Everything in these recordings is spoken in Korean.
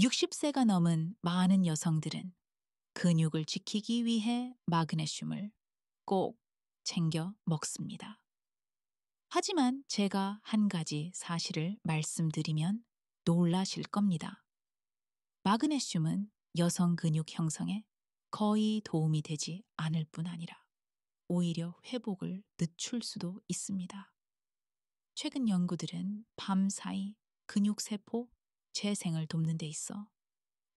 60세가 넘은 많은 여성들은 근육을 지키기 위해 마그네슘을 꼭 챙겨 먹습니다. 하지만 제가 한 가지 사실을 말씀드리면 놀라실 겁니다. 마그네슘은 여성 근육 형성에 거의 도움이 되지 않을 뿐 아니라 오히려 회복을 늦출 수도 있습니다. 최근 연구들은 밤사이 근육세포 재생을 돕는 데 있어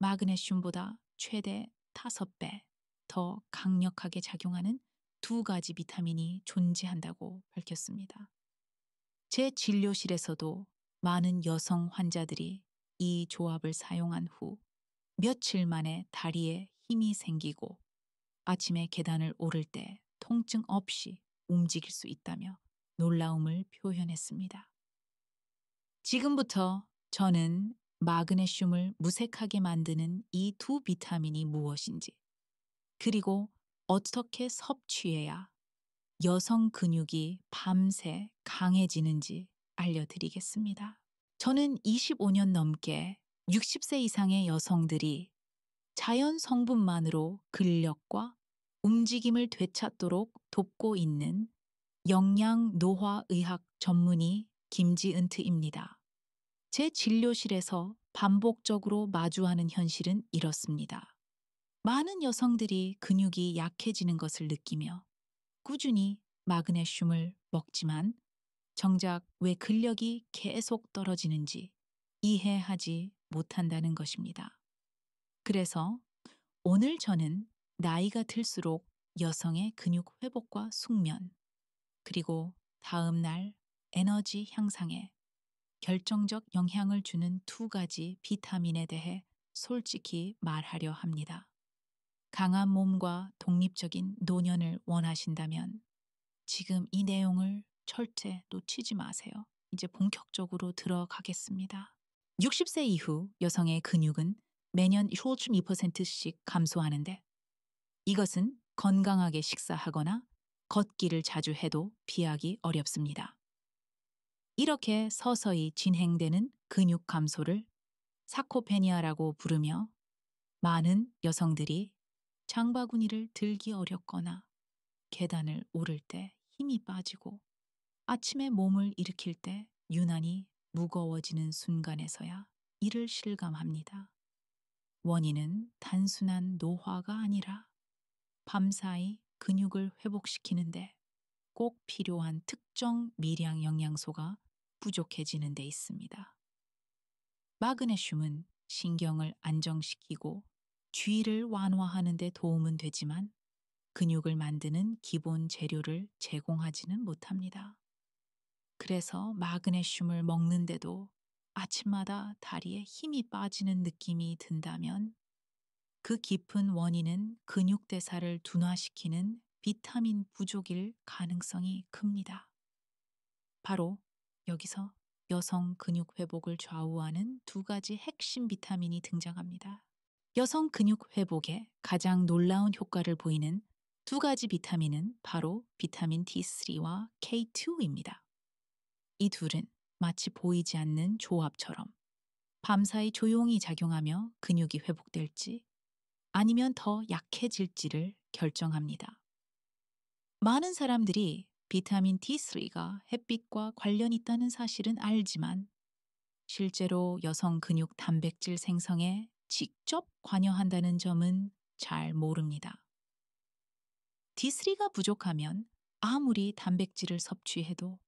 마그네슘보다 최대 5배 더 강력하게 작용하는 두 가지 비타민이 존재한다고 밝혔습니다. 제 진료실에서도 많은 여성 환자들이 이 조합을 사용한 후 며칠 만에 다리에 힘이 생기고 아침에 계단을 오를 때 통증 없이 움직일 수 있다며 놀라움을 표현했습니다. 지금부터 저는 마그네슘을 무색하게 만드는 이 두 비타민이 무엇인지, 그리고 어떻게 섭취해야 여성 근육이 밤새 강해지는지 알려드리겠습니다. 저는 25년 넘게 60세 이상의 여성들이 자연 성분만으로 근력과 움직임을 되찾도록 돕고 있는 영양노화의학 전문의 김지은트입니다. 제 진료실에서 반복적으로 마주하는 현실은 이렇습니다. 많은 여성들이 근육이 약해지는 것을 느끼며 꾸준히 마그네슘을 먹지만 정작 왜 근력이 계속 떨어지는지 이해하지 못한다는 것입니다. 그래서 오늘 저는 나이가 들수록 여성의 근육 회복과 숙면, 그리고 다음 날 에너지 향상에 결정적 영향을 주는 두 가지 비타민에 대해 솔직히 말하려 합니다. 강한 몸과 독립적인 노년을 원하신다면 지금 이 내용을 절대 놓치지 마세요. 이제 본격적으로 들어가겠습니다. 60세 이후 여성의 근육은 매년 2%씩 감소하는데, 이것은 건강하게 식사하거나 걷기를 자주 해도 피하기 어렵습니다. 이렇게 서서히 진행되는 근육 감소를 사코페니아라고 부르며 많은 여성들이 장바구니를 들기 어렵거나 계단을 오를 때 힘이 빠지고 아침에 몸을 일으킬 때 유난히 무거워지는 순간에서야 이를 실감합니다. 원인은 단순한 노화가 아니라 밤사이 근육을 회복시키는데 꼭 필요한 특정 미량 영양소가 부족해지는 데 있습니다. 마그네슘은 신경을 안정시키고 주의를 완화하는 데 도움은 되지만 근육을 만드는 기본 재료를 제공하지는 못합니다. 그래서 마그네슘을 먹는데도 아침마다 다리에 힘이 빠지는 느낌이 든다면 그 깊은 원인은 근육 대사를 둔화시키는 비타민 부족일 가능성이 큽니다. 바로 여기서 여성 근육 회복을 좌우하는 두 가지 핵심 비타민이 등장합니다. 여성 근육 회복에 가장 놀라운 효과를 보이는 두 가지 비타민은 바로 비타민 D3와 K2입니다. 이 둘은 마치 보이지 않는 조합처럼 밤사이 조용히 작용하며 근육이 회복될지 아니면 더 약해질지를 결정합니다. 많은 사람들이 비타민 D3가 햇빛과 관련 있다는 사실은 알지만 실제로 여성 근육 단백질 생성에 직접 관여한다는 점은 잘 모릅니다. D3가 부족하면 아무리 단백질을 섭취해도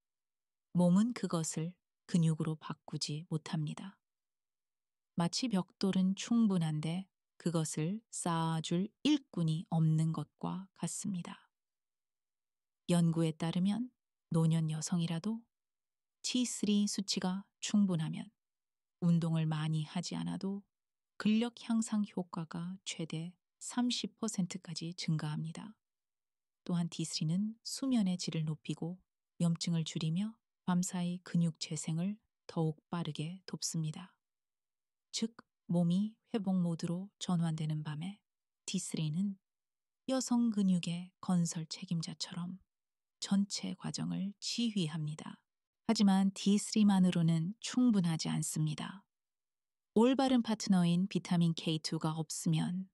몸은 그것을 근육으로 바꾸지 못합니다. 마치 벽돌은 충분한데 그것을 쌓아줄 일꾼이 없는 것과 같습니다. 연구에 따르면 노년 여성이라도 T3 수치가 충분하면 운동을 많이 하지 않아도 근력 향상 효과가 최대 30%까지 증가합니다. 또한 D3는 수면의 질을 높이고 염증을 줄이며 밤사이 근육 재생을 더욱 빠르게 돕습니다. 즉, 몸이 회복 모드로 전환되는 밤에 D3는 여성 근육의 건설 책임자처럼 전체 과정을 지휘합니다. 하지만 D3만으로는 충분하지 않습니다. 올바른 파트너인 비타민 K2가 없으면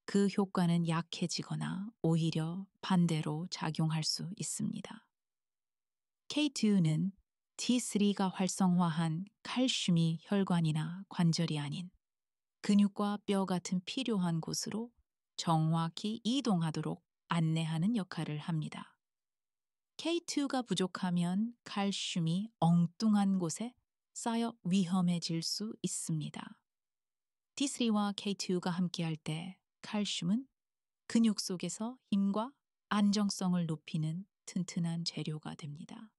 그 효과는 약해지거나 오히려 반대로 작용할 수 있습니다. K2는 T3가 활성화한 칼슘이 혈관이나 관절이 아닌 근육과 뼈 같은 필요한 곳으로 정확히 이동하도록 안내하는 역할을 합니다. K2가 부족하면 칼슘이 엉뚱한 곳에 쌓여 위험해질 수 있습니다. D3와 K2가 함께할 때 칼슘은 근육 속에서 힘과 안정성을 높이는 튼튼한 재료가 됩니다.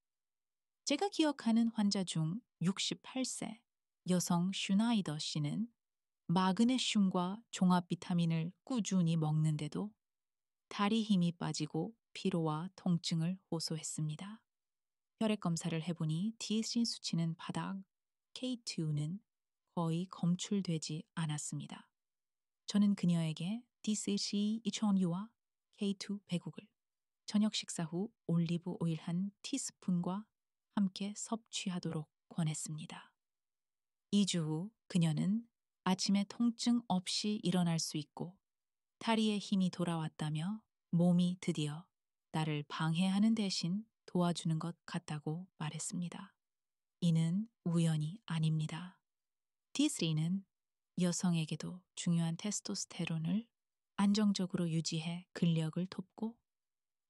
제가 기억하는 환자 중 68세 여성 슈나이더 씨는 마그네슘과 종합 비타민을 꾸준히 먹는데도 다리 힘이 빠지고 피로와 통증을 호소했습니다. 혈액 검사를 해보니 TSG 수치는 바닥, K2는 거의 검출되지 않았습니다. 저는 그녀에게 DCC 2000U와 K2 배국을 저녁 식사 후 올리브 오일 한 티스푼과 함께 섭취하도록 권했습니다. 2주 후 그녀는 아침에 통증 없이 일어날 수 있고 다리에 힘이 돌아왔다며 몸이 드디어 나를 방해하는 대신 도와주는 것 같다고 말했습니다. 이는 우연이 아닙니다. D3는 여성에게도 중요한 테스토스테론을 안정적으로 유지해 근력을 돕고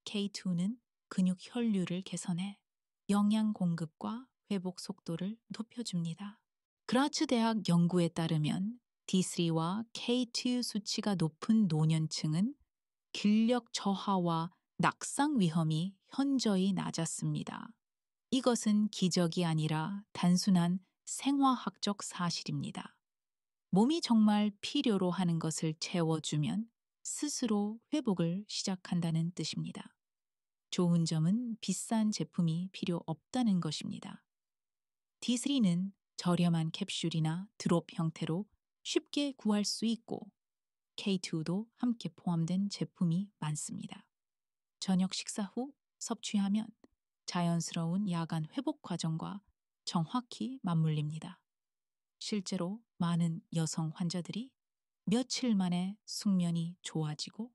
K2는 근육 혈류를 개선해 영양 공급과 회복 속도를 높여줍니다. 그라츠 대학 연구에 따르면 D3와 K2 수치가 높은 노년층은 근력 저하와 낙상 위험이 현저히 낮았습니다. 이것은 기적이 아니라 단순한 생화학적 사실입니다. 몸이 정말 필요로 하는 것을 채워주면 스스로 회복을 시작한다는 뜻입니다. 좋은 점은 비싼 제품이 필요 없다는 것입니다. D3는 저렴한 캡슐이나 드롭 형태로 쉽게 구할 수 있고 K2도 함께 포함된 제품이 많습니다. 저녁 식사 후 섭취하면 자연스러운 야간 회복 과정과 정확히 맞물립니다. 실제로 많은 여성 환자들이 며칠 만에 숙면이 좋아지고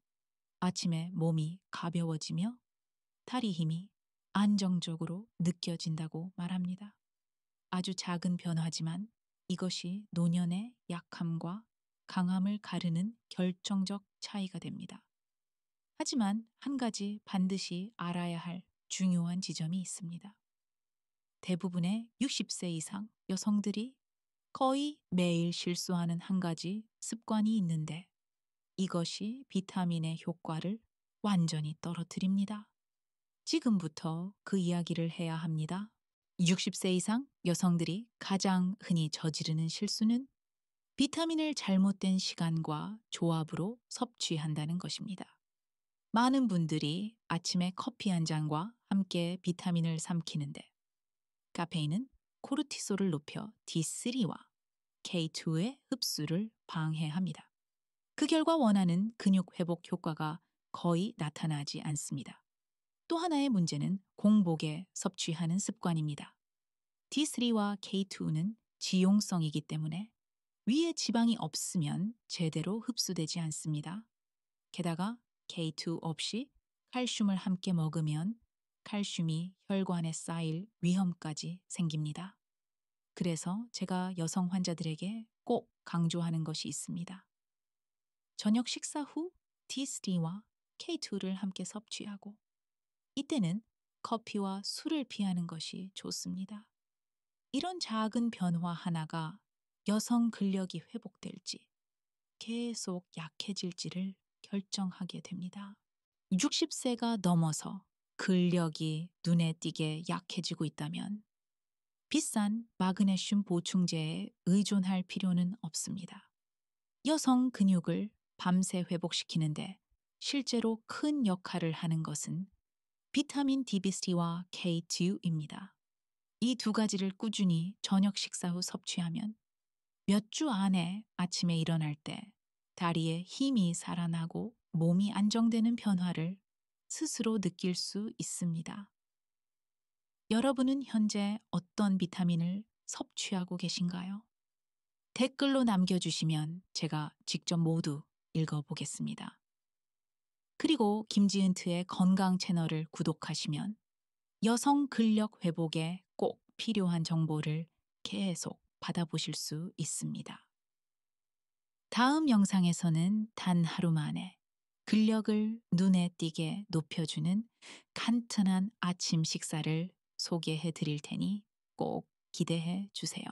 아침에 몸이 가벼워지며 다리 힘이 안정적으로 느껴진다고 말합니다. 아주 작은 변화지만 이것이 노년의 약함과 강함을 가르는 결정적 차이가 됩니다. 하지만 한 가지 반드시 알아야 할 중요한 지점이 있습니다. 대부분의 60세 이상 여성들이 거의 매일 실수하는 한 가지 습관이 있는데 이것이 비타민의 효과를 완전히 떨어뜨립니다. 지금부터 그 이야기를 해야 합니다. 60세 이상 여성들이 가장 흔히 저지르는 실수는 비타민을 잘못된 시간과 조합으로 섭취한다는 것입니다. 많은 분들이 아침에 커피 한 잔과 함께 비타민을 삼키는데 카페인은 코르티솔을 높여 D3와 K2의 흡수를 방해합니다. 그 결과 원하는 근육 회복 효과가 거의 나타나지 않습니다. 또 하나의 문제는 공복에 섭취하는 습관입니다. D3와 K2는 지용성이기 때문에 위에 지방이 없으면 제대로 흡수되지 않습니다. 게다가 K2 없이 칼슘을 함께 먹으면 칼슘이 혈관에 쌓일 위험까지 생깁니다. 그래서 제가 여성 환자들에게 꼭 강조하는 것이 있습니다. 저녁 식사 후 D3와 K2를 함께 섭취하고 이때는 커피와 술을 피하는 것이 좋습니다. 이런 작은 변화 하나가 여성 근력이 회복될지 계속 약해질지를 결정하게 됩니다. 60세가 넘어서 근력이 눈에 띄게 약해지고 있다면 비싼 마그네슘 보충제에 의존할 필요는 없습니다. 여성 근육을 밤새 회복시키는데 실제로 큰 역할을 하는 것은 비타민 D3와 K2입니다. 이 두 가지를 꾸준히 저녁 식사 후 섭취하면 몇 주 안에 아침에 일어날 때 다리에 힘이 살아나고 몸이 안정되는 변화를 스스로 느낄 수 있습니다. 여러분은 현재 어떤 비타민을 섭취하고 계신가요? 댓글로 남겨주시면 제가 직접 모두 읽어보겠습니다. 그리고 김지은트의 건강 채널을 구독하시면 여성 근력 회복에 꼭 필요한 정보를 계속 받아보실 수 있습니다. 다음 영상에서는 단 하루 만에 근력을 눈에 띄게 높여주는 간단한 아침 식사를 소개해 드릴 테니 꼭 기대해 주세요.